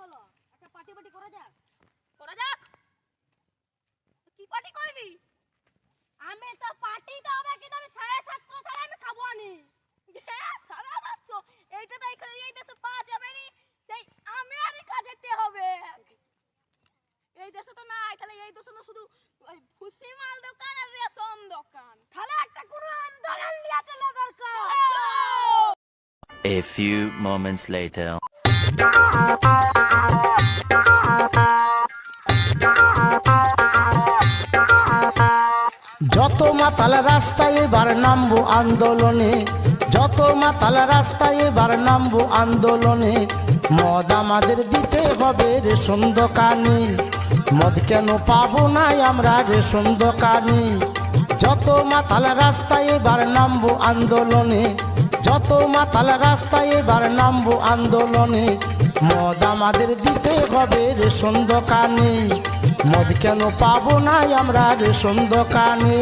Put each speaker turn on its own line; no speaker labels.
হলো, একটা party party করা যাক। করা যাক। কি পার্টি করবি? আমি তো পার্টি তো হবে, কিন্তু আমি 750 ছাড়া আমি খাবো না। 750? এইটা তো এই দেশে পাওয়া যাবে না, সেই আমেরিকা যেতে হবে। এই দেশে তো নাই, তাহলে এই দেশে তো শুধু ওই ভুসি মাল দোকান আর রেশন দোকান। তাহলে একটা কোনো আন্দোলন লিয়া চলে দরকার।
A few moments later.
যত মাতাল রাস্তায় এবার নামবো আন্দোলনে, যত মাতাল রাস্তায় এবার নামবো আন্দোলনে। মদ আমাদের দিতে হবে রেশন দোকানে, মদ কেন পাবো না আমরা রেশন দোকানে। যত মাতাল রাস্তায় এবার নামবো আন্দোলনে, যত মাতাল রাস্তায় এবার নামবো আন্দোলনে। মদ আমাদের দিতে হবে রেশন দোকানে, মদ কেন পাবো না আমরা রেশন দোকানে।